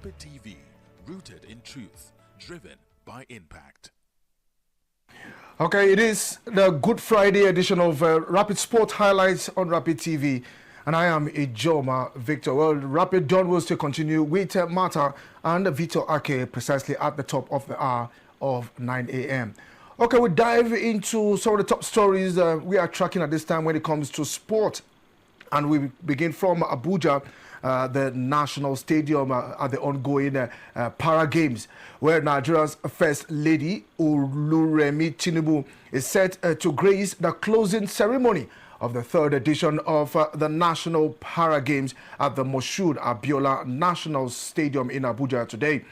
Rapid TV, rooted in truth, driven by impact. Okay, it is the Good Friday edition of Rapid Sport Highlights on Rapid TV. And I am Ijoma Victor. Well, Rapid Dawn will still continue with Martha and Victor Ake precisely at the top of the hour of 9 a.m. Okay, we dive into some of the top stories we are tracking at this time when it comes to sport. And we begin from Abuja, the National Stadium at the ongoing Para Games, where Nigeria's First Lady, Oluremi Tinubu, is set to grace the closing ceremony of the third edition of the National Para Games at the Moshood Abiola National Stadium in Abuja today.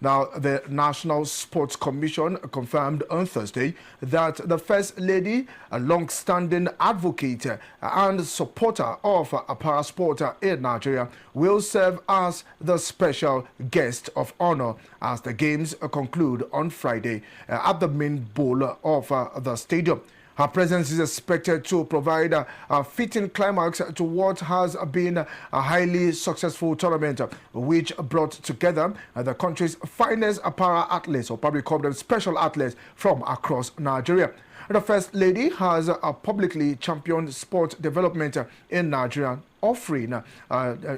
Now, the National Sports Commission confirmed on Thursday that the First Lady, a long-standing advocate and supporter of para sport in Nigeria, will serve as the special guest of honor as the games conclude on Friday at the main bowl of the stadium. Her presence is expected to provide a fitting climax to what has been a highly successful tournament, which brought together the country's finest para athletes, or probably call them special athletes, from across Nigeria. The First Lady has publicly championed sport development in Nigeria, offering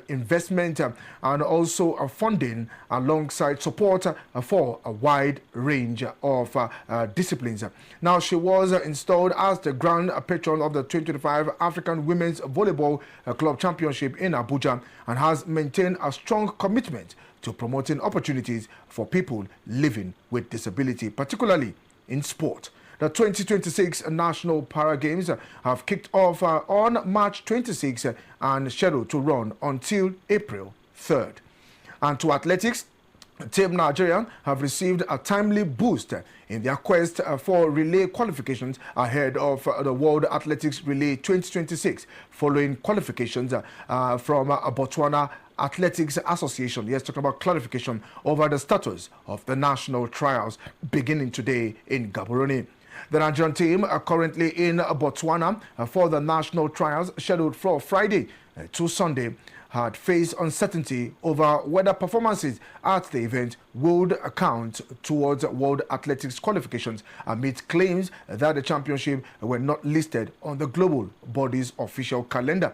investment and also funding alongside support for a wide range of disciplines. Now, she was installed as the grand patron of the 2025 African Women's Volleyball Club Championship in Abuja and has maintained a strong commitment to promoting opportunities for people living with disability, particularly in sport. The 2026 National Para Games have kicked off on March 26 and scheduled to run until April 3rd. And to athletics, Team Nigeria have received a timely boost in their quest for relay qualifications ahead of the World Athletics Relay 2026, following qualifications from Botswana Athletics Association. Yes, talking about clarification over the status of the national trials beginning today in Gaborone. The Nigerian team are currently in Botswana for the national trials scheduled for Friday to Sunday had faced uncertainty over whether performances at the event would count towards World Athletics qualifications amid claims that the championship were not listed on the global body's official calendar.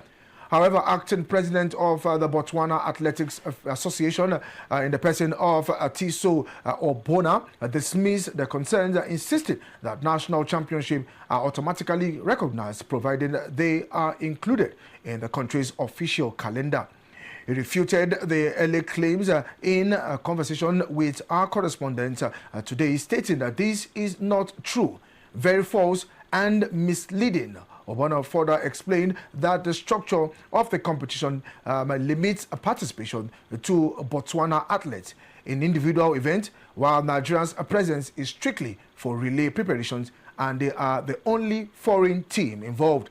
However, acting president of the Botswana Athletics Association, in the person of Tiso Obona, dismissed the concerns, insisting that national championships are automatically recognized, provided they are included in the country's official calendar. He refuted the early claims in a conversation with our correspondent today, stating that this is not true, very false and misleading. Obana further explained that the structure of the competition limits participation to Botswana athletes in individual events, while Nigeria's presence is strictly for relay preparations, and they are the only foreign team involved.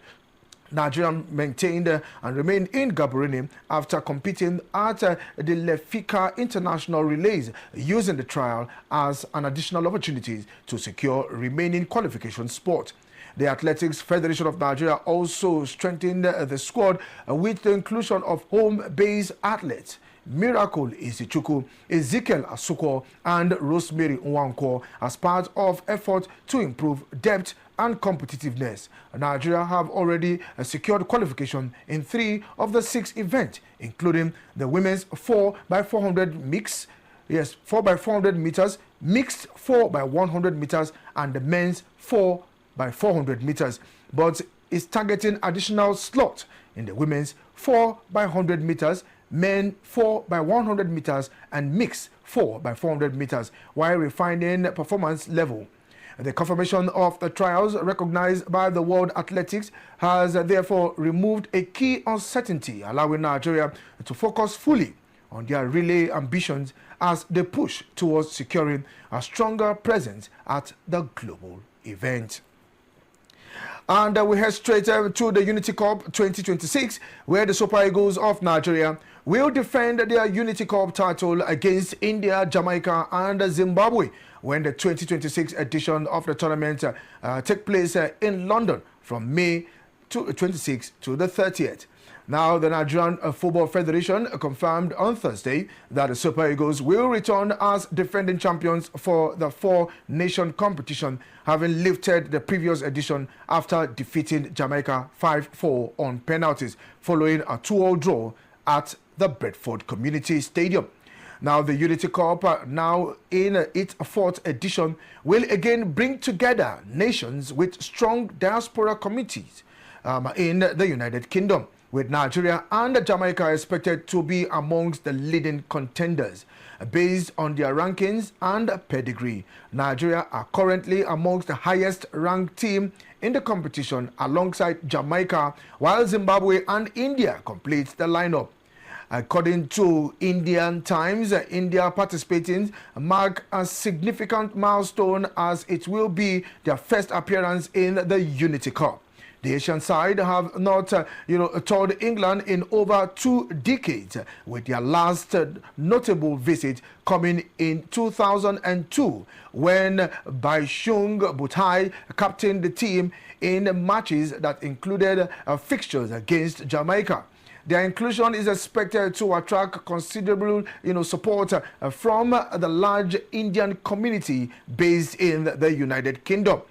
Nigeria maintained and remained in Gaborone after competing at the Lefika International Relays, using the trial as an additional opportunity to secure remaining qualification spot. The Athletics Federation of Nigeria also strengthened the squad with the inclusion of home-based athletes Miracle Isichukwu, Ezekiel Asuko, and Rosemary Nwankwo as part of efforts to improve depth and competitiveness. Nigeria have already secured qualification in 3 of the 6 events, including the women's 4x400 mix, 4x400 meters, mixed 4x100 meters, and the men's 4x400 meters, but is targeting additional slots in the women's 4x100 meters, men 4x100 meters, and mixed 4x400 meters, while refining performance level. The confirmation of the trials recognized by the World Athletics has therefore removed a key uncertainty, allowing Nigeria to focus fully on their relay ambitions as they push towards securing a stronger presence at the global event. And we head straight to the Unity Cup 2026, where the Super Eagles of Nigeria will defend their Unity Cup title against India, Jamaica, and Zimbabwe when the 2026 edition of the tournament take place in London from May 26th to the 30th. Now, the Nigerian Football Federation confirmed on Thursday that the Super Eagles will return as defending champions for the four-nation competition, having lifted the previous edition after defeating Jamaica 5-4 on penalties, following a 2-2 draw at the Bedford Community Stadium. Now, the Unity Cup, now in its fourth edition, will again bring together nations with strong diaspora communities in the United Kingdom, with Nigeria and Jamaica expected to be amongst the leading contenders. Based on their rankings and pedigree, Nigeria are currently amongst the highest ranked team in the competition alongside Jamaica, while Zimbabwe and India complete the lineup. According to Indian Times, India participating mark a significant milestone as it will be their first appearance in the Unity Cup. The Asian side have not, toured England in over 2 decades, with their last notable visit coming in 2002, when Baishung Butai captained the team in matches that included fixtures against Jamaica. Their inclusion is expected to attract considerable, support from the large Indian community based in the United Kingdom.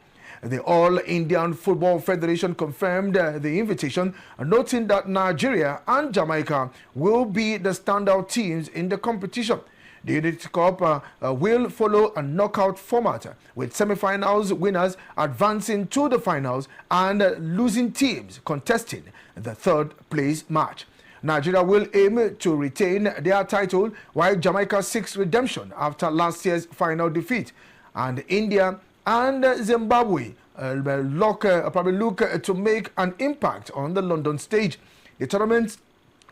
The All Indian Football Federation confirmed the invitation, noting that Nigeria and Jamaica will be the standout teams in the competition. The Unity Cup will follow a knockout format, with semi-finals winners advancing to the finals and losing teams contesting the third-place match. Nigeria will aim to retain their title, while Jamaica seeks redemption after last year's final defeat. And India and Zimbabwe probably look to make an impact on the London stage. The tournament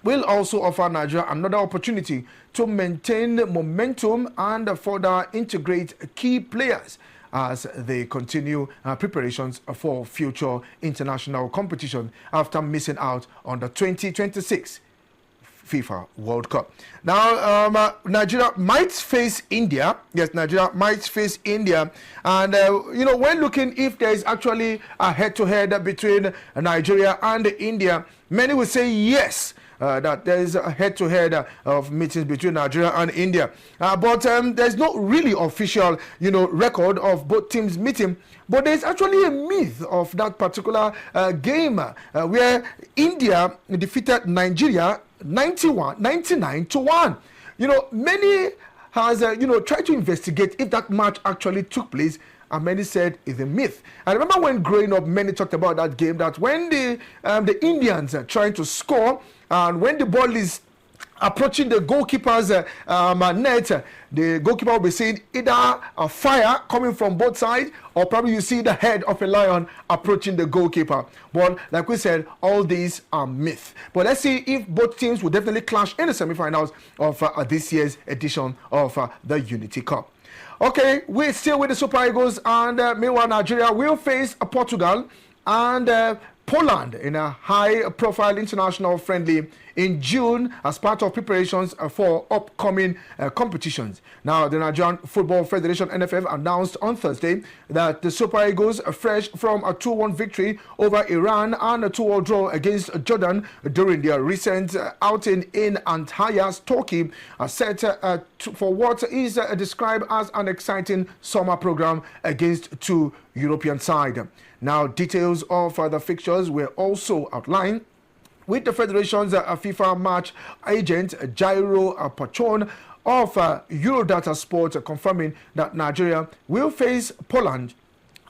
will also offer Nigeria another opportunity to maintain momentum and further integrate key players as they continue preparations for future international competition after missing out on the 2026 FIFA World Cup. Now, Nigeria might face India. Yes, Nigeria might face India. And, when looking if there is actually a head-to-head between Nigeria and India, many will say yes. That there is a head-to-head of meetings between Nigeria and India. But there's no really official, record of both teams meeting. But there's actually a myth of that particular game where India defeated Nigeria 99-1. Many has, tried to investigate if that match actually took place, and many said it's a myth. I remember when growing up, many talked about that game, that when the Indians are trying to score, and when the ball is approaching the goalkeeper's net, the goalkeeper will be seeing either a fire coming from both sides, or probably you see the head of a lion approaching the goalkeeper. But like we said, all these are myths. But let's see if both teams will definitely clash in the semi-finals of this year's edition of the Unity Cup. Okay, we're still with the Super Eagles, and meanwhile Nigeria will face Portugal and Poland in a high-profile international friendly in June as part of preparations for upcoming competitions. Now, the Nigerian Football Federation (NFF) announced on Thursday that the Super Eagles, fresh from a 2-1 victory over Iran and a 2-2 draw against Jordan during their recent outing in Antalya, Turkey, are set for what is described as an exciting summer program against two European sides. Now, details of the fixtures were also outlined, with the Federation's FIFA match agent, Jairo Pachon of Eurodata Sport, confirming that Nigeria will face Poland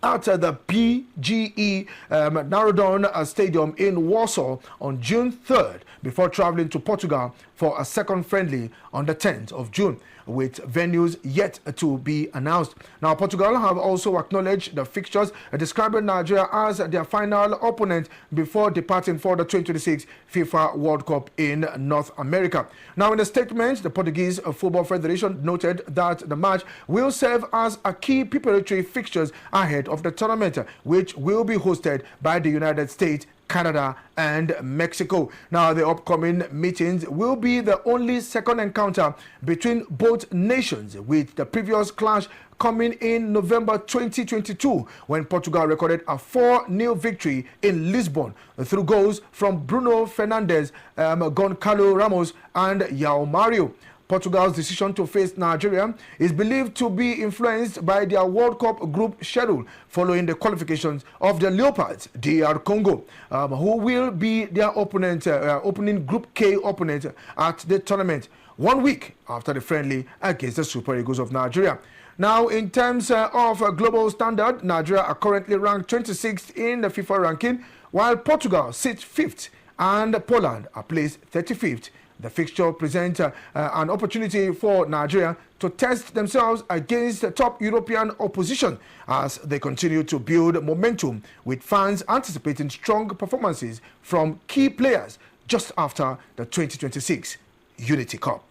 at the PGE Narodown Stadium in Warsaw on June 3rd, before traveling to Portugal for a second friendly on the 10th of June, with venues yet to be announced. Now, Portugal have also acknowledged the fixtures, describing Nigeria as their final opponent before departing for the 2026 FIFA World Cup in North America. Now, in a statement, the Portuguese Football Federation noted that the match will serve as a key preparatory fixtures ahead of the tournament, which will be hosted by the United States, Canada and Mexico. Now, the upcoming meetings will be the only second encounter between both nations, with the previous clash coming in November 2022 when Portugal recorded a 4-0 victory in Lisbon through goals from Bruno Fernandes, Goncalo Ramos and João Mario. Portugal's decision to face Nigeria is believed to be influenced by their World Cup group schedule following the qualifications of the Leopards, DR Congo, who will be their opponent, opening Group K opponent at the tournament 1 week after the friendly against the Super Eagles of Nigeria. Now, in terms of global standard, Nigeria are currently ranked 26th in the FIFA ranking, while Portugal sits 5th and Poland are placed 35th. The fixture presents an opportunity for Nigeria to test themselves against top European opposition as they continue to build momentum, with fans anticipating strong performances from key players just after the 2026 Unity Cup.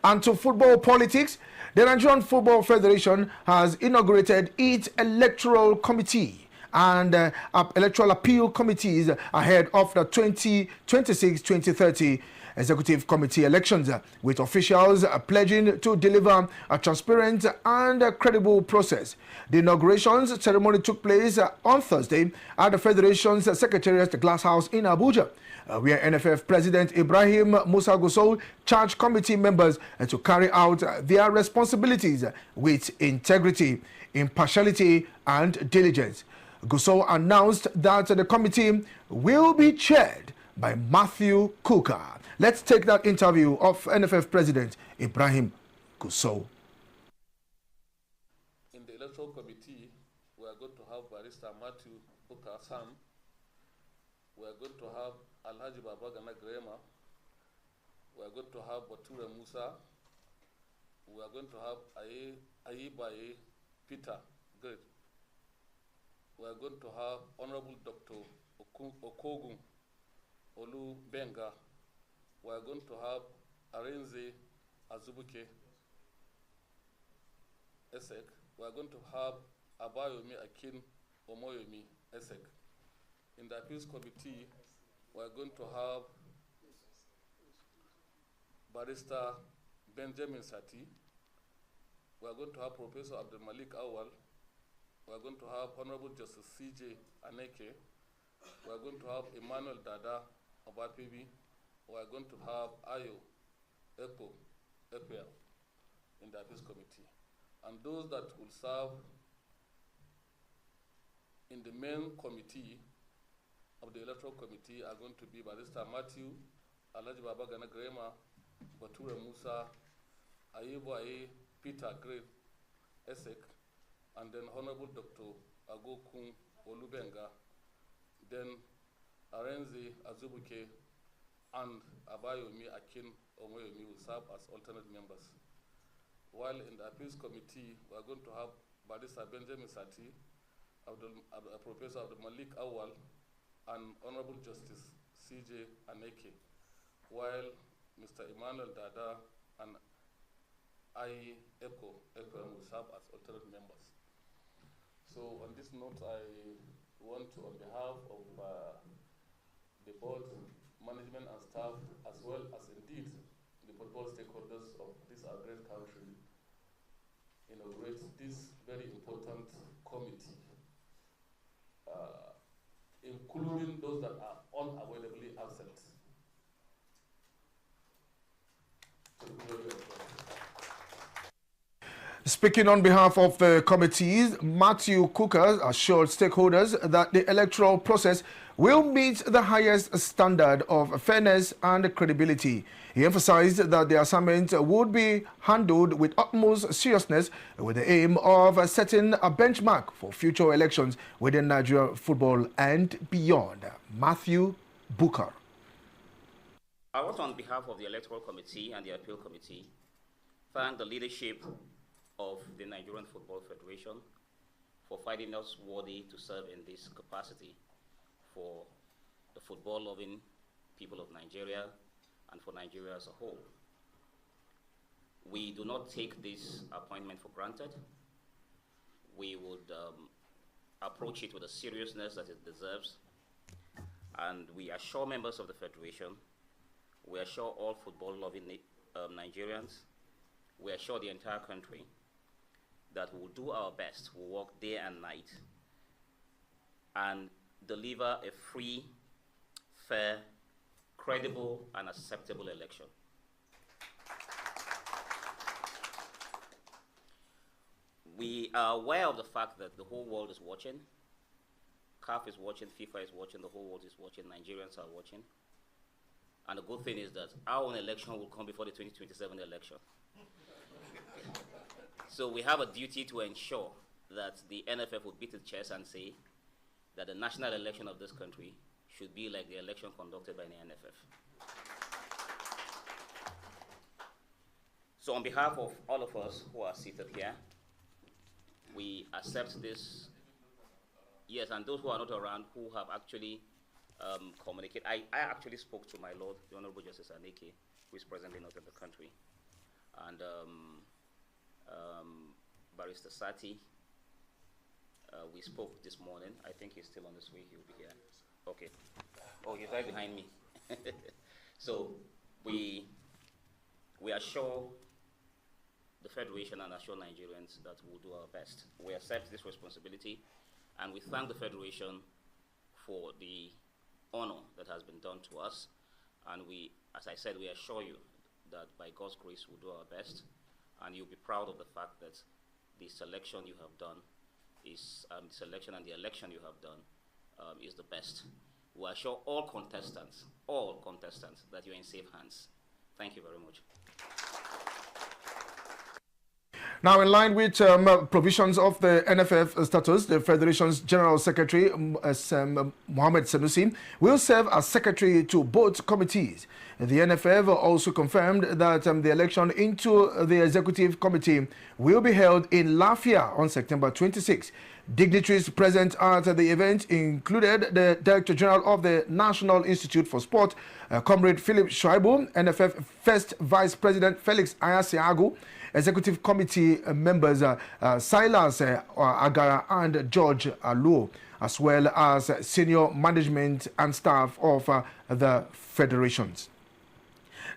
And to football politics, the Nigerian Football Federation has inaugurated its Electoral Committee and Electoral Appeal Committees ahead of the 2026-2030 Executive Committee elections, with officials pledging to deliver a transparent and credible process. The inauguration ceremony took place on Thursday at the Federation's Secretariat Glass House in Abuja, where NFF President Ibrahim Musa Gusau charged committee members to carry out their responsibilities with integrity, impartiality, and diligence. Gusau announced that the committee will be chaired by Matthew Kuka. Let's take that interview of NFF President Ibrahim Gusau. In the Electoral Committee, we are going to have Barrister Matthew Kuka Sam. We are going to have Alhaji Babagana Grema. We are going to have Bature Musa. We are going to have Ayibaye Peter Great. We are going to have Honorable Dr. Okogun Olu Benga. We are going to have Arenze Azubuke Esek. We are going to have Abayomi Akin Omoyomi Esek. In the Appeals Committee, we are going to have Barrister Benjamin Sati. We are going to have Professor Abdul Malik Awal. We are going to have Honorable Justice C.J. Aneke. We are going to have Emmanuel Dada Obapibi. We are going to have Ayo Eko Ekwel in the Appeals Committee. And those that will serve in the main committee of the Electoral Committee are going to be Barrister Matthew, Alhaji Babagana Grema, Bature Musa, Ayibaye Peter Great Esek, and then Honorable Dr. Agokun Olubenga, then Arenze Azubuke, and Abayomi Akin Omoyomi will serve as alternate members. While in the Appeals Committee, we are going to have Barrister Benjamin Sati, Professor Abdul Malik Awal, and Honorable Justice C.J. Aneke, while Mr. Emmanuel Dada and I Eko will serve as alternate members. So on this note, I want to, on behalf of the board, management and staff, as well as indeed the football stakeholders of this our great country, inaugurate this very important committee, including those that are unavoidably absent. Speaking on behalf of the committees, Matthew Kuka assured stakeholders that the electoral process will meet the highest standard of fairness and credibility. He emphasized that the assignment would be handled with utmost seriousness with the aim of setting a benchmark for future elections within Nigerian football and beyond. Matthew Booker. I want, on behalf of the Electoral Committee and the Appeal Committee, thank the leadership of the Nigerian Football Federation for finding us worthy to serve in this capacity for the football-loving people of Nigeria and for Nigeria as a whole. We do not take this appointment for granted. We would approach it with the seriousness that it deserves, and we assure members of the Federation, we assure all football-loving Nigerians, we assure the entire country that we'll do our best, we'll work day and night, and deliver a free, fair, credible, and acceptable election. We are aware of the fact that the whole world is watching. CAF is watching, FIFA is watching, the whole world is watching, Nigerians are watching. And the good thing is that our own election will come before the 2027 election. So we have a duty to ensure that the NFF will beat its chest and say that the national election of this country should be like the election conducted by the NFF. So on behalf of all of us who are seated here, we accept this. Yes, and those who are not around who have actually communicated. I actually spoke to my Lord, the Honorable Justice Aneke, who is presently not in the country, and Barrister Sati. We spoke this morning. I think he's still on his way. He'll be here. Okay. Oh, he's right behind me. So we assure the Federation and assure Nigerians that we'll do our best. We accept this responsibility, and we thank the Federation for the honor that has been done to us. And we, as I said, we assure you that by God's grace we'll do our best, and you'll be proud of the fact that the selection you have done is, selection and the election you have done is the best. We assure all contestants that you're in safe hands. Thank you very much. Now, in line with provisions of the NFF status, the Federation's General Secretary, Mohammed Sanusi, will serve as secretary to both committees. The NFF also confirmed that the election into the Executive Committee will be held in Lafia on September 26. Dignitaries present at the event included the Director General of the National Institute for Sport, Comrade Philip Shuaibu, NFF First Vice President Felix Ayasiagu, Executive Committee members Silas Agara and George Aluo, as well as senior management and staff of the federations.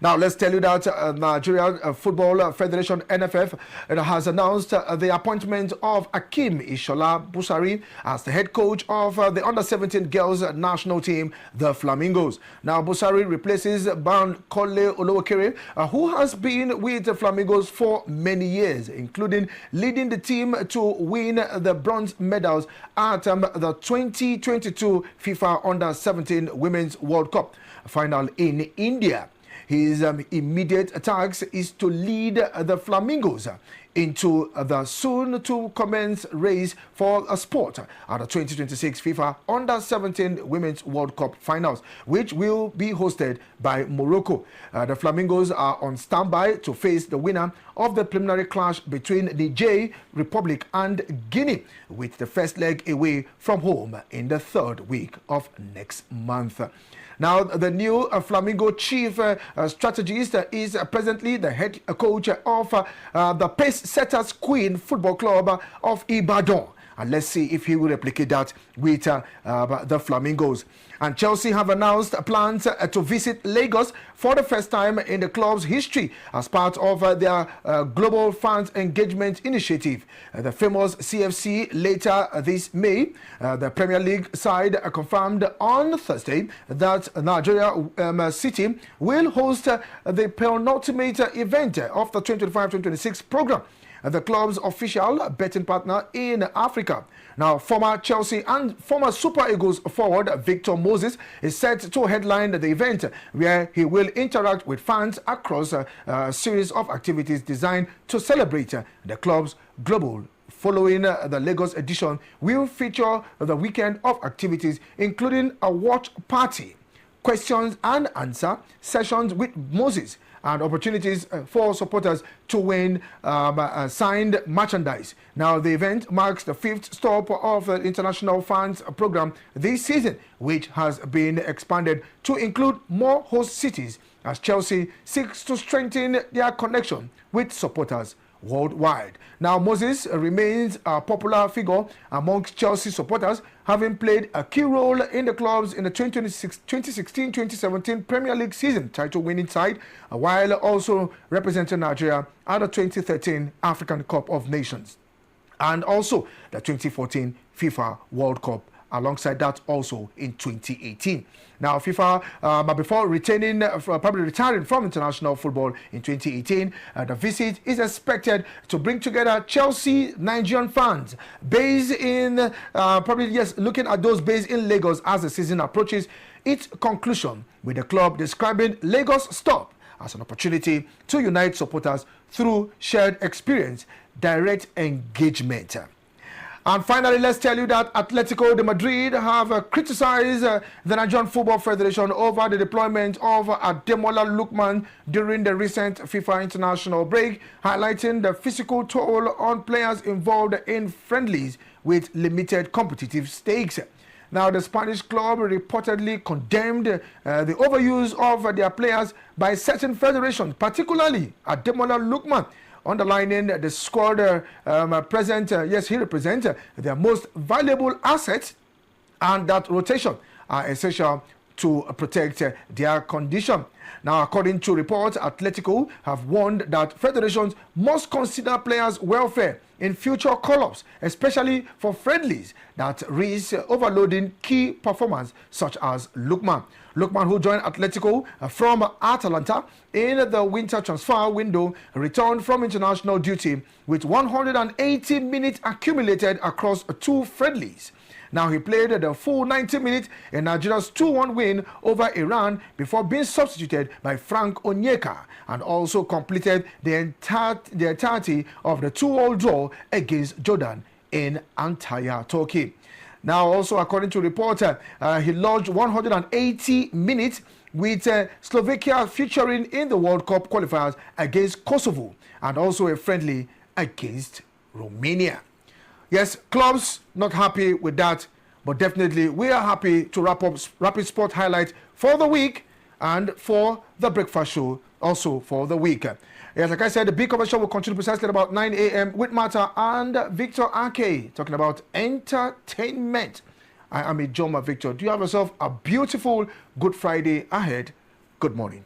Now, let's tell you that Nigerian Football Federation, NFF, has announced the appointment of Akim Ishola Busari as the head coach of the under-17 girls national team, the Flamingos. Now, Busari replaces Ban Kole Olowokere, who has been with the Flamingos for many years, including leading the team to win the bronze medals at the 2022 FIFA Under-17 Women's World Cup final in India. His immediate task is to lead the Flamingos into the soon-to-commence race for a spot at the 2026 FIFA Under-17 Women's World Cup finals, which will be hosted by Morocco. The Flamingos are on standby to face the winner of the preliminary clash between Niger Republic and Guinea, with the first leg away from home in the third week of next month. Now, the new Flamingo chief strategist is presently the head coach of the Pace Setters Queen Football Club of Ibadan. And let's see if he will replicate that with the Flamingos. And Chelsea have announced plans to visit Lagos for the first time in the club's history as part of their Global Fans Engagement Initiative. The famous CFC later this May. The Premier League side confirmed on Thursday that Nigeria City will host the penultimate event of the 2025-2026 program, the club's official betting partner in Africa. Now, former Chelsea and former Super Eagles forward Victor Moses is set to headline the event, where he will interact with fans across a series of activities designed to celebrate the club's global. Following the Lagos edition will feature the weekend of activities, including a watch party, questions and answer sessions with Moses, and opportunities for supporters to win signed merchandise. Now, the event marks the fifth stop of the International Fans Program this season, which has been expanded to include more host cities as Chelsea seeks to strengthen their connection with supporters worldwide. Now, Moses remains a popular figure amongst Chelsea supporters, having played a key role in the club's in the 2016-2017 Premier League season title-winning side, while also representing Nigeria at the 2013 African Cup of Nations. and also the 2014 FIFA World Cup, alongside that also in 2018. Now, FIFA, but before probably retiring from international football in 2018, the visit is expected to bring together Chelsea Nigerian fans based in, looking at those based in Lagos as the season approaches its conclusion, with the club describing Lagos stop as an opportunity to unite supporters through shared experience, direct engagement. And finally, let's tell you that Atletico de Madrid have criticized the Nigerian Football Federation over the deployment of Ademola Lookman during the recent FIFA international break, highlighting the physical toll on players involved in friendlies with limited competitive stakes. Now, the Spanish club reportedly condemned the overuse of their players by certain federations, particularly Ademola Lookman, underlining the squad present. He represents their most valuable assets, and that rotation are essential to protect their condition. Now, according to reports, Atletico have warned that federations must consider players' welfare in future call-ups, especially for friendlies that risk overloading key performers such as Lookman. Lookman, who joined Atletico from Atalanta in the winter transfer window, returned from international duty with 180 minutes accumulated across 2 friendlies. Now, he played the full 90 minutes in Nigeria's 2-1 win over Iran before being substituted by Frank Onyeka, and also completed the entirety of the 2-2 draw against Jordan in Antalya, Turkey. Now, also according to reports, he lodged 180 minutes with Slovakia featuring in the World Cup qualifiers against Kosovo, and also a friendly against Romania. Yes, clubs not happy with that, but definitely we are happy to wrap up Rapid Sport highlights for the week and for the breakfast show also for the week. Yes, like I said, the big commercial will continue precisely at about 9 a.m. with Martha and Victor Ake talking about entertainment. I am Ijoma Victor. Do you have yourself a beautiful Good Friday ahead? Good morning.